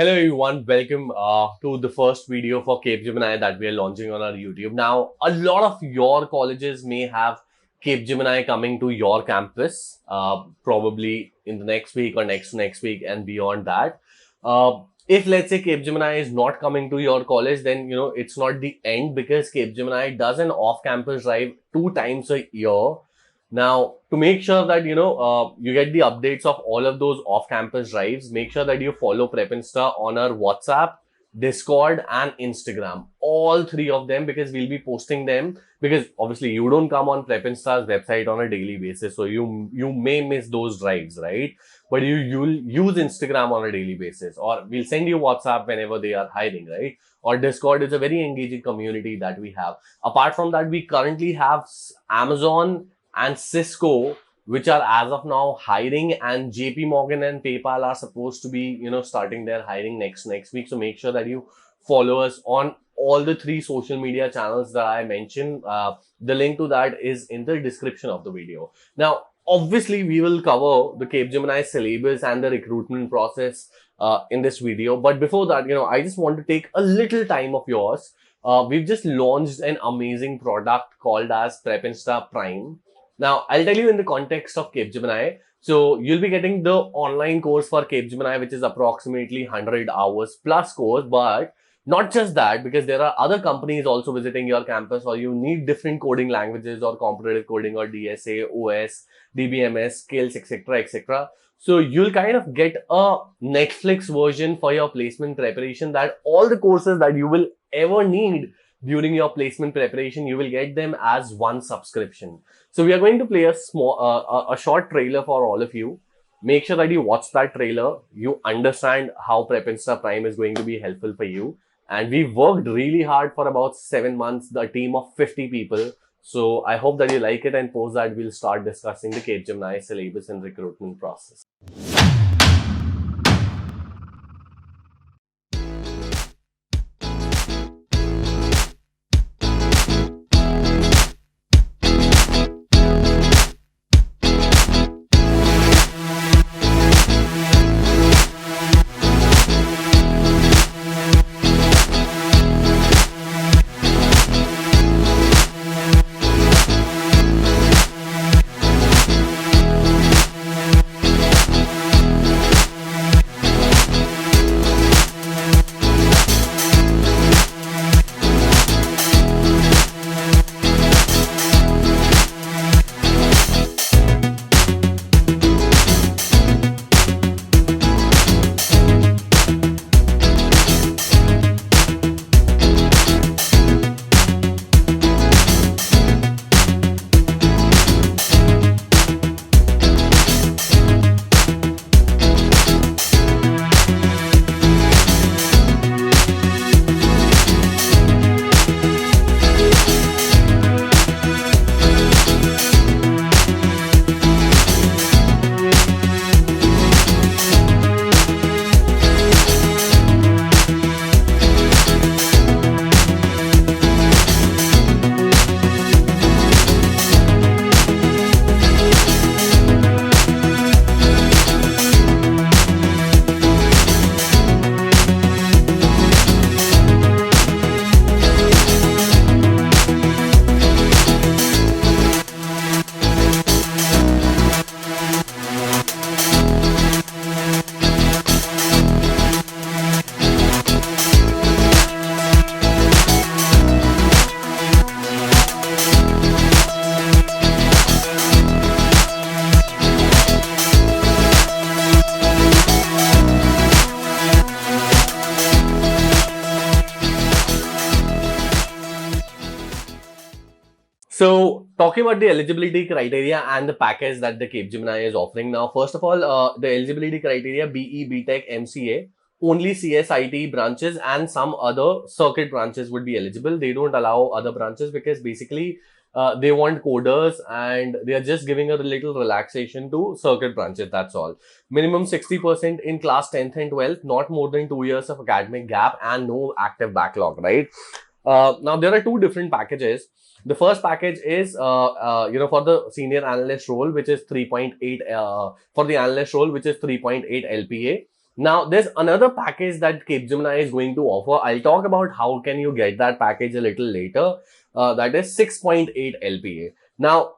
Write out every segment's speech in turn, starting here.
Hello everyone, welcome to the first video for Capgemini that we are launching on our YouTube. Now, a lot of your colleges may have Capgemini coming to your campus, probably in the next week or next week and beyond that. If let's say Capgemini is not coming to your college, then it's not the end because Capgemini does an off-campus drive 2 times a year. Now, to make sure that you get the updates of all of those off-campus drives, make sure that you follow Prep Insta on our WhatsApp, Discord, and Instagram. All three of them, because we'll be posting them. Because obviously you don't come on Prep Insta's website on a daily basis, so you may miss those drives, right? But you'll use Instagram on a daily basis, or we'll send you WhatsApp whenever they are hiring, right? Or Discord is a very engaging community that we have. Apart from that, we currently have Amazon and Cisco, which are as of now hiring, and JP Morgan and PayPal are supposed to be, starting their hiring next week. So make sure that you follow us on all the three social media channels that I mentioned. The link to that is in the description of the video. Now, obviously, we will cover the Capgemini syllabus and the recruitment process in this video. But before that, I just want to take a little time of yours. We've just launched an amazing product called as Prep Insta Prime. Now, I'll tell you in the context of Capgemini. So, you'll be getting the online course for Capgemini, which is approximately 100 hours plus course. But not just that, because there are other companies also visiting your campus, or you need different coding languages or competitive coding or DSA, OS, DBMS, skills, etc., etc. So, you'll kind of get a Netflix version for your placement preparation, that all the courses that you will ever need during your placement preparation, you will get them as one subscription. So we are going to play a short trailer for all of you. Make sure that you watch that trailer. You understand how Prep Insta Prime is going to be helpful for you. And we worked really hard for about 7 months, the team of 50 people. So I hope that you like it, and post that we'll start discussing the Capgemini syllabus and recruitment process. So, talking about the eligibility criteria and the package that the Capgemini is offering now. First of all, the eligibility criteria: BE, BTech, MCA, only CSIT branches and some other circuit branches would be eligible. They don't allow other branches because basically they want coders, and they are just giving a little relaxation to circuit branches. That's all. Minimum 60% in class 10th and 12th, not more than 2 years of academic gap, and no active backlog, right? Now, there are two different packages. The first package is, for the senior analyst role, which is 3.8, for the analyst role, which is 3.8 LPA. Now, there's another package that Capgemini is going to offer. I'll talk about how can you get that package a little later. That is 6.8 LPA. Now,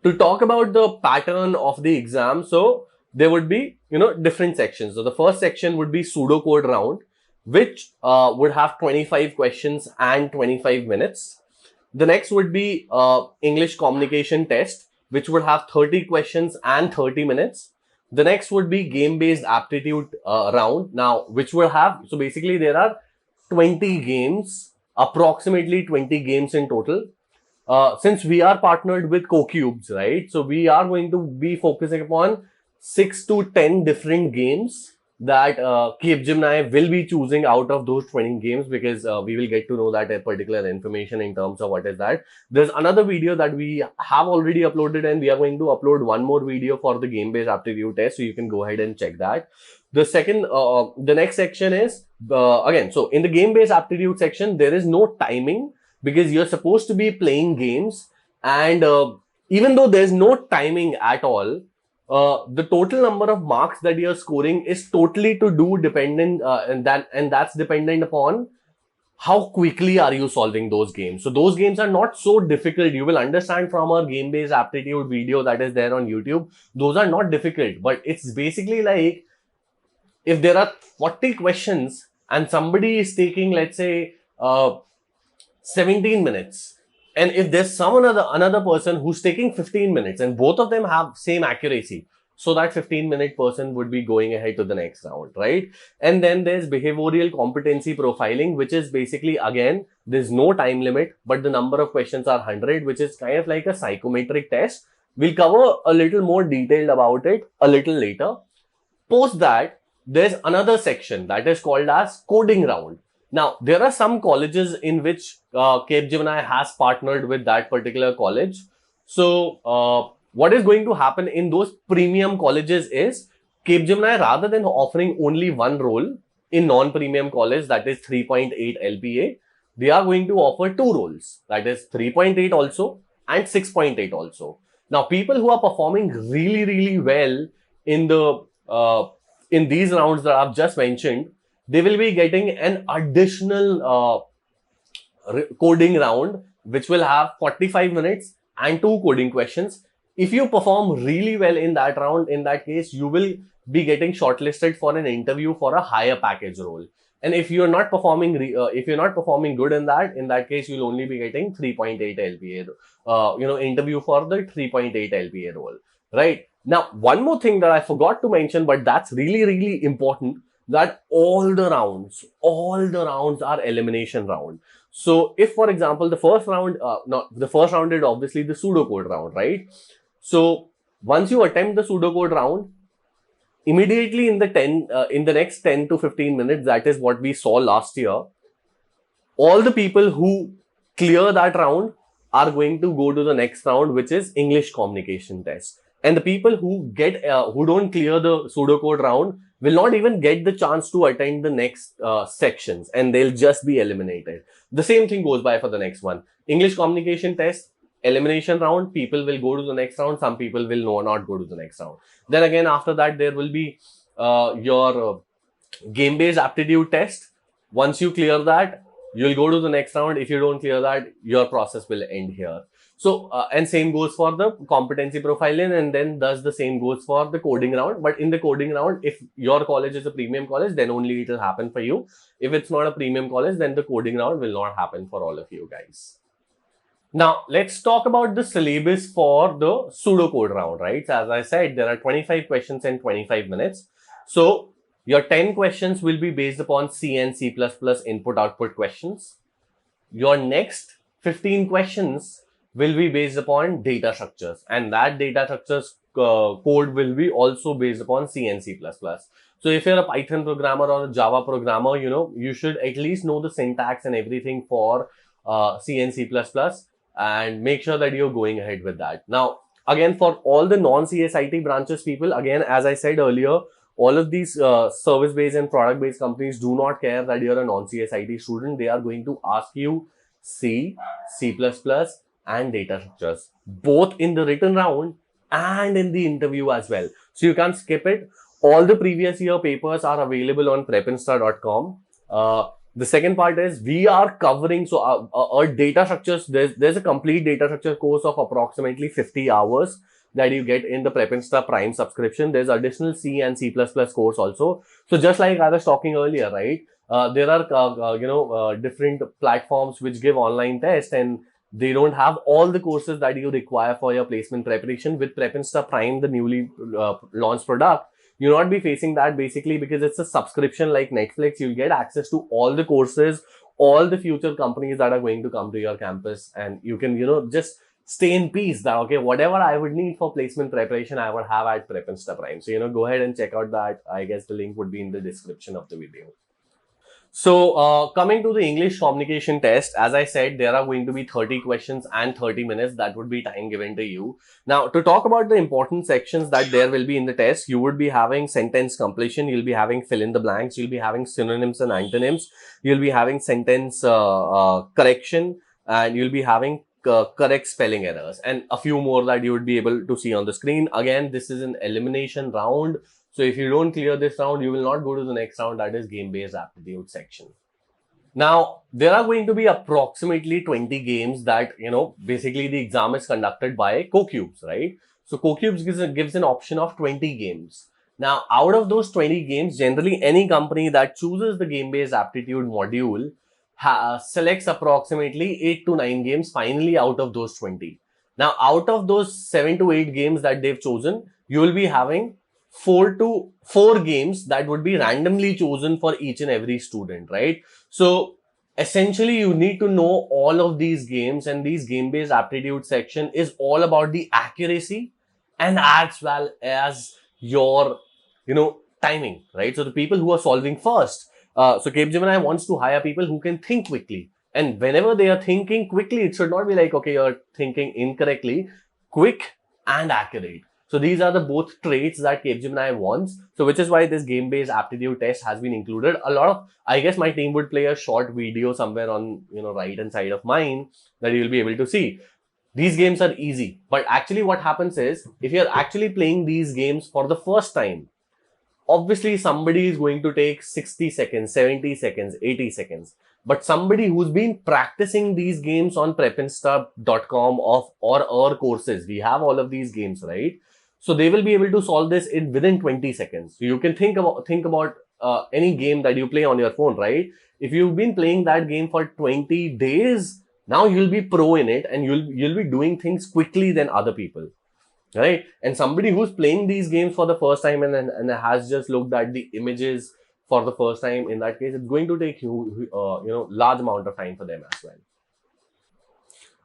to talk about the pattern of the exam, so there would be, different sections. So the first section would be pseudocode round, which would have 25 questions and 25 minutes. The next would be English communication test, which would have 30 questions and 30 minutes. The next would be game-based aptitude round. Now, which will have, so basically there are 20 games, approximately 20 games in total. Since we are partnered with CoCubes, right? So we are going to be focusing upon 6 to 10 different games that Capgemini will be choosing out of those 20 games, because we will get to know that particular information in terms of what is that. There's another video that we have already uploaded, and we are going to upload one more video for the game-based aptitude test, so you can go ahead and check that. The next section is, again, so in the game-based aptitude section, there is no timing, because you're supposed to be playing games, and even though there's no timing at all, the total number of marks that you're scoring is totally to do dependent, and that's dependent upon how quickly are you solving those games. So those games are not so difficult. You will understand from our game-based aptitude video that is there on YouTube. Those are not difficult, but it's basically like, if there are 40 questions and somebody is taking, let's say, 17 minutes, and if there's another person who's taking 15 minutes, and both of them have same accuracy, so that 15-minute person would be going ahead to the next round, right? And then there's behavioral competency profiling, which is basically, again, there's no time limit, but the number of questions are 100, which is kind of like a psychometric test. We'll cover a little more detailed about it a little later. Post that, there's another section that is called as coding round. Now, there are some colleges in which Capgemini has partnered with that particular college. So, what is going to happen in those premium colleges is, Capgemini, rather than offering only one role in non-premium college, that is 3.8 LPA, they are going to offer two roles, that is 3.8 also and 6.8 also. Now, people who are performing really, really well in these rounds that I've just mentioned, they will be getting an additional coding round, which will have 45 minutes and 2 coding questions. If you perform really well in that round, in that case, you will be getting shortlisted for an interview for a higher package role. And if you're not performing, good in that case, you'll only be getting 3.8 LPA, interview for the 3.8 LPA role, right? Now, one more thing that I forgot to mention, but that's really, really important, that all the rounds are elimination round. So if, for example, the first round is obviously the pseudocode round, right? So once you attempt the pseudocode round, immediately in the next 10 to 15 minutes, that is what we saw last year, all the people who clear that round are going to go to the next round, which is English communication test. And the people who don't clear the pseudocode round will not even get the chance to attend the next sections, and they'll just be eliminated. The same thing goes by for the next one. English communication test, elimination round, people will go to the next round, some people will not go to the next round. Then again, after that, there will be your game-based aptitude test. Once you clear that, you'll go to the next round. If you don't clear that, your process will end here. So, and same goes for the competency profiling, and then thus the same goes for the coding round. But in the coding round, if your college is a premium college, then only it will happen for you. If it's not a premium college, then the coding round will not happen for all of you guys. Now, let's talk about the syllabus for the pseudocode round, right? So, as I said, there are 25 questions and 25 minutes. So, your 10 questions will be based upon C and C++ input-output questions. Your next 15 questions will be based upon data structures, and that data structures code will be also based upon C and C++. So if you're a Python programmer or a Java programmer, you should at least know the syntax and everything for C and C++, and make sure that you're going ahead with that. Now, again, for all the non-CSIT branches people, again, as I said earlier, all of these service-based and product-based companies do not care that you're a non-CSIT student. They are going to ask you C, C++, and data structures, both in the written round and in the interview as well. So you can't skip it. All the previous year papers are available on prepinsta.com. The second part is we are covering, so our data structures, there's a complete data structure course of approximately 50 hours that you get in the Prepinsta Prime subscription. There's additional C and C++ course also. So just like I was talking earlier, right? There are, different platforms which give online tests, and they don't have all the courses that you require for your placement preparation. With Prepinsta Prime, the newly launched product, you'll not be facing that, basically because it's a subscription like Netflix. You'll get access to all the courses, all the future companies that are going to come to your campus, and you can, just stay in peace that, okay, whatever I would need for placement preparation, I would have at Prepinsta Prime. So, go ahead and check out that. I guess the link would be in the description of the video. So, coming to the English communication test, as I said, there are going to be 30 questions and 30 minutes. That would be time given to you. Now, to talk about the important sections that there will be in the test, you would be having sentence completion, you'll be having fill in the blanks, you'll be having synonyms and antonyms, you'll be having sentence correction, and you'll be having correct spelling errors, and a few more that you would be able to see on the screen. Again, this is an elimination round. So if you don't clear this round, you will not go to the next round, that is game-based aptitude section. Now, there are going to be approximately 20 games that, basically the exam is conducted by CoCubes, right? So CoCubes gives an option of 20 games. Now, out of those 20 games, generally any company that chooses the game-based aptitude module selects approximately 8 to 9 games finally out of those 20. Now, out of those 7 to 8 games that they've chosen, you will be having 4 games that would be randomly chosen for each and every student, right? So essentially you need to know all of these games, and these game-based aptitude section is all about the accuracy and as well as your, timing, right? So the people who are solving first. So Capgemini wants to hire people who can think quickly. And whenever they are thinking quickly, it should not be like, okay, you're thinking incorrectly, quick and accurate. So these are the both traits that Capgemini wants. So which is why this game-based aptitude test has been included. A lot of, I guess my team would play a short video somewhere on, right hand side of mine that you'll be able to see. These games are easy, but actually what happens is, if you're actually playing these games for the first time, obviously somebody is going to take 60 seconds, 70 seconds, 80 seconds. But somebody who's been practicing these games on prepinsta.com or our courses, we have all of these games, right? So they will be able to solve this within 20 seconds. So you can think about any game that you play on your phone, right? If you've been playing that game for 20 days, now you'll be pro in it, and you'll be doing things quickly than other people, right? And somebody who's playing these games for the first time and has just looked at the images for the first time, in that case, it's going to take you, large amount of time for them as well.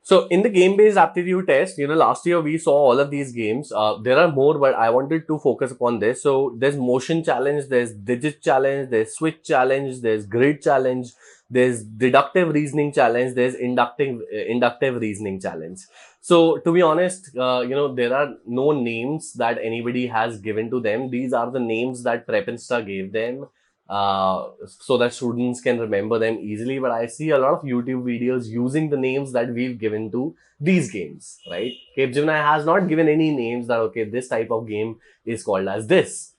So in the game-based aptitude test, last year we saw all of these games. There are more, but I wanted to focus upon this. So there's motion challenge, there's digit challenge, there's switch challenge, there's grid challenge, there's deductive reasoning challenge, there's inductive reasoning challenge. So to be honest, there are no names that anybody has given to them. These are the names that Prepinsta gave them, so that students can remember them easily. But I see a lot of YouTube videos using the names that we've given to these games, right? Capgemini has not given any names that, okay, this type of game is called as this.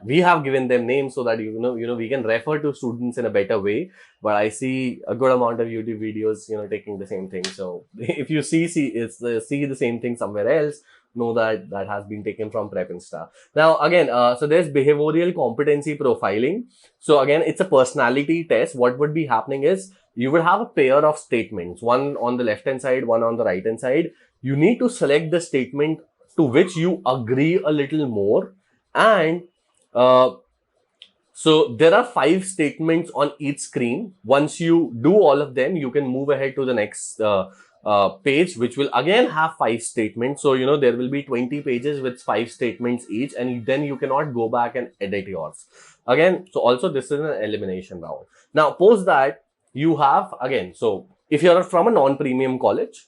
We have given them names so that, we can refer to students in a better way. But I see a good amount of YouTube videos, taking the same thing. So if you see the same thing somewhere else, know that that has been taken from Prepinsta. Now, again, so there's behavioral competency profiling. So again, it's a personality test. What would be happening is, you would have a pair of statements, one on the left hand side, one on the right hand side. You need to select the statement to which you agree a little more. And so there are 5 statements on each screen. Once you do all of them, you can move ahead to the next page, which will again have 5 statements. So, there will be 20 pages with 5 statements each, and then you cannot go back and edit yours. Again, so also this is an elimination round. Now, post that, you have, again, so if you're from a non-premium college,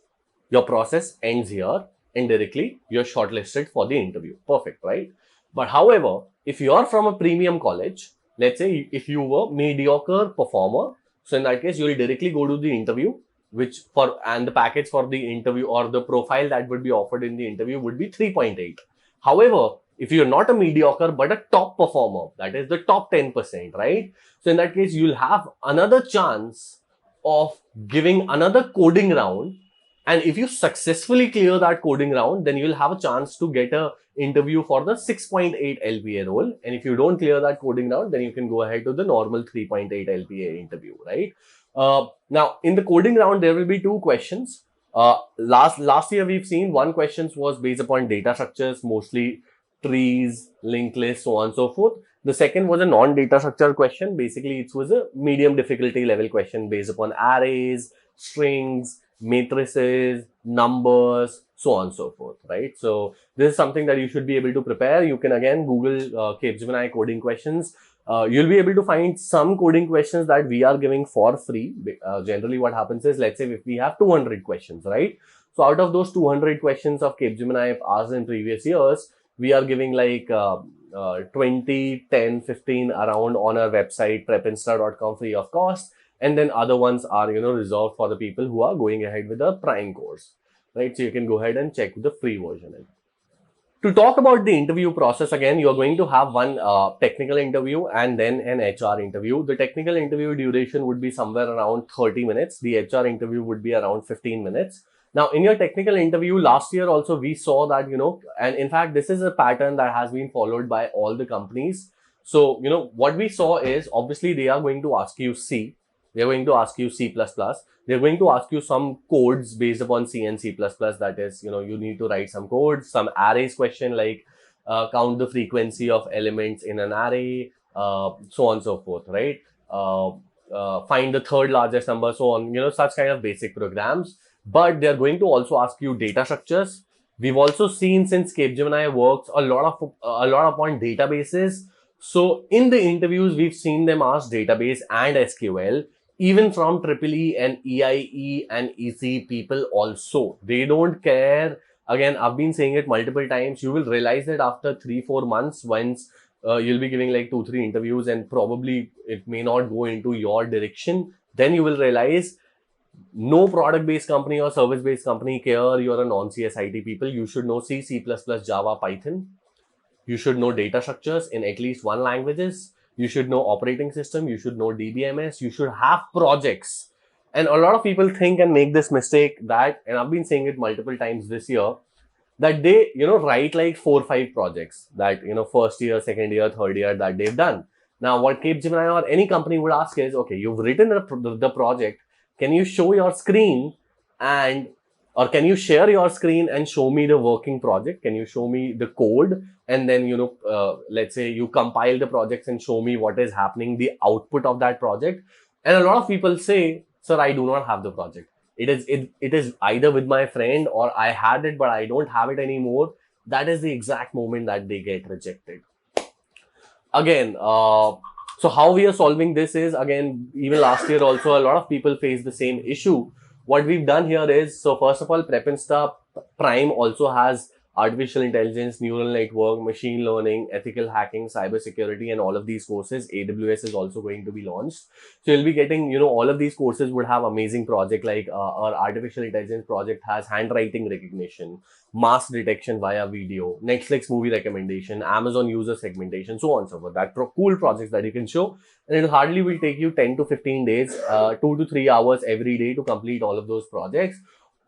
your process ends here. Indirectly, you're shortlisted for the interview. Perfect, right? But however, if you're from a premium college, let's say if you were mediocre performer, so in that case, you will directly go to the interview, and the package for the interview or the profile that would be offered in the interview would be 3.8. However, if you're not a mediocre, but a top performer, that is the top 10%, right? So in that case, you'll have another chance of giving another coding round. And if you successfully clear that coding round, then you'll have a chance to get a interview for the 6.8 LPA role. And if you don't clear that coding round, then you can go ahead to the normal 3.8 LPA interview, right? Now, in the coding round, there will be two questions. Last year, we've seen one question was based upon data structures, mostly trees, linked lists, so on and so forth. The second was a non-data structure question. Basically, it was a medium difficulty level question based upon arrays, strings, matrices, numbers, so on and so forth, right? So this is something that you should be able to prepare. You can again Google Capgemini coding questions. You'll be able to find some coding questions that we are giving for free. Generally, what happens is, let's say if we have 200 questions, right? So out of those 200 questions of Capgemini asked in previous years, we are giving like 20, 10, 15 around on our website, prepinsta.com, free of cost. And then other ones are, reserved for the people who are going ahead with the prime course, right? So you can go ahead and check the free version. To talk about the interview process, again, you're going to have one technical interview and then an HR interview. The technical interview duration would be somewhere around 30 minutes. The HR interview would be around 15 minutes. Now, in your technical interview, last year also, we saw that, and in fact, this is a pattern that has been followed by all the companies. So, what we saw is, obviously, they are going to ask you C. They're going to ask you C++. They're going to ask you some codes based upon C and C++. That is, you need to write some codes, some arrays question like count the frequency of elements in an array, so on and so forth, right? Find the third largest number, so on, such kind of basic programs. But they're going to also ask you data structures. We've also seen, since Capgemini works a lot upon databases. So in the interviews, we've seen them ask database and SQL. Even from EEE and EIE and EC people also. They don't care. Again, I've been saying it multiple times. You will realize that after 3-4 months, once you'll be giving like 2-3 interviews and probably it may not go into your direction, then you will realize no product-based company or service-based company care you're a non-CSIT people. You should know C, C++, Java, Python. You should know data structures in at least one languages. You should know operating system. You should know DBMS. You should have projects. And a lot of people think and make this mistake that, and I've been saying it multiple times this year, that they, write like 4 or 5 projects that, first year, second year, third year that they've done. Now, what Capgemini or any company would ask is, okay, you've written the project. Can you show your screen or can you share your screen and show me the working project? Can you show me the code? And then, let's say you compile the projects and show me what is happening, the output of that project. And a lot of people say, sir, I do not have the project. It is either with my friend or I had it, but I don't have it anymore. That is the exact moment that they get rejected. Again, so how we are solving this is, again, even last year also, a lot of people face the same issue. What we've done here is, so first of all, Prepinsta Prime also has artificial intelligence, neural network, machine learning, ethical hacking, cybersecurity, and all of these courses. AWS is also going to be launched. So you'll be getting, all of these courses would have amazing project like our artificial intelligence project has handwriting recognition, mask detection via video, Netflix movie recommendation, Amazon user segmentation, so on and so forth. That cool projects that you can show. And it hardly will take you 10 to 15 days, 2 to 3 hours every day to complete all of those projects.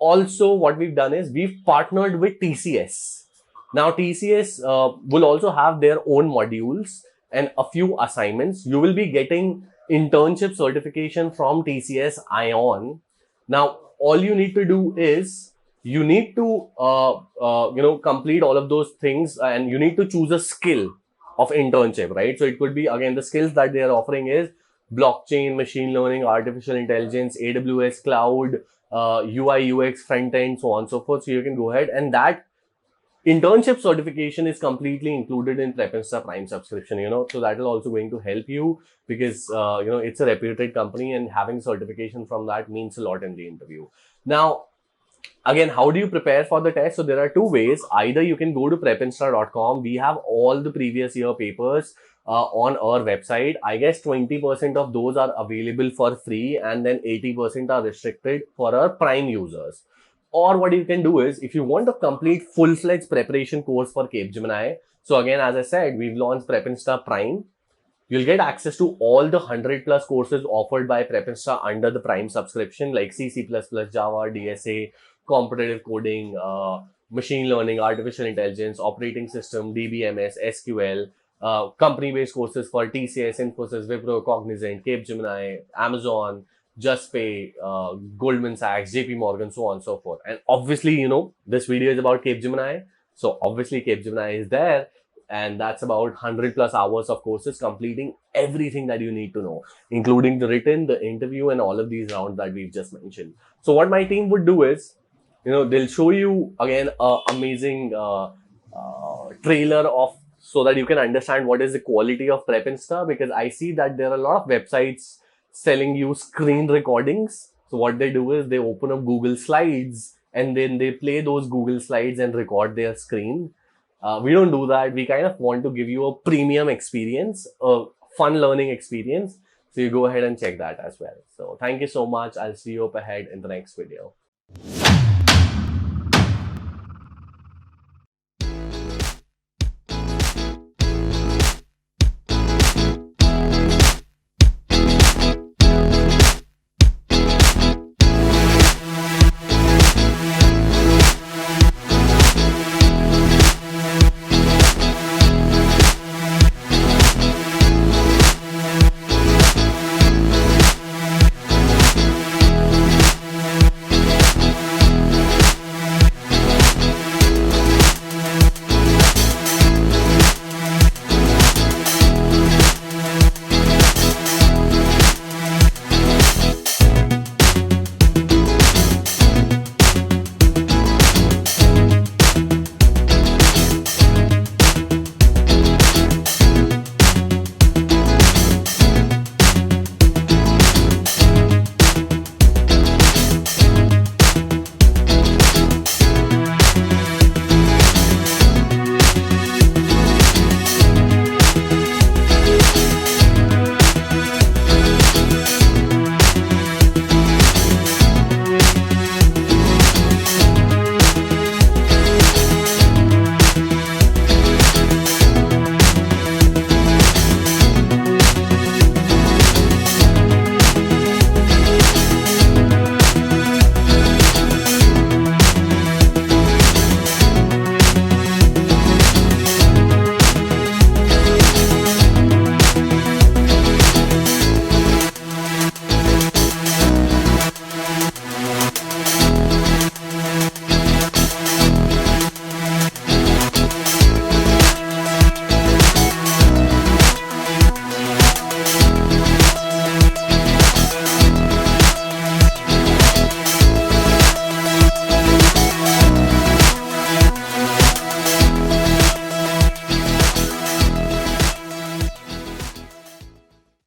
Also, what we've done is we've partnered with TCS. Now, TCS will also have their own modules and a few assignments. You will be getting internship certification from TCS Ion. Now, all you need to do is you need to, complete all of those things and you need to choose a skill of internship, right? So it could be, again, the skills that they are offering is blockchain, machine learning, artificial intelligence, AWS cloud, UI, UX, front end, so on and so forth. So you can go ahead, and that internship certification is completely included in Prepinsta Prime subscription, so that will also going to help you because, it's a reputed company and having certification from that means a lot in the interview. Now, again, how do you prepare for the test? So there are two ways. Either you can go to prepinsta.com. We have all the previous year papers on our website. I guess 20% of those are available for free and then 80% are restricted for our Prime users. Or what you can do is, if you want a complete full-fledged preparation course for Capgemini, so again, as I said, we've launched Prep Insta Prime. You'll get access to all the 100 plus courses offered by Prep Insta under the Prime subscription, like C, C++, Java, DSA, competitive coding, machine learning, artificial intelligence, operating system, DBMS, SQL, company-based courses for TCS, Infosys, Wipro, Cognizant, Capgemini, Amazon, JustPay, Goldman Sachs, JP Morgan, so on and so forth. And obviously, this video is about Capgemini. So obviously Capgemini is there, and that's about 100 plus hours of courses completing everything that you need to know, including the written, the interview, and all of these rounds that we've just mentioned. So what my team would do is, they'll show you again a amazing trailer of, so that you can understand what is the quality of Prep Insta, because I see that there are a lot of websites selling you screen recordings. So what they do is they open up Google Slides and then they play those Google Slides and record their screen. We don't do that. We kind of want to give you a premium experience, a fun learning experience. So you go ahead and check that as well. So thank you so much. I'll see you up ahead in the next video.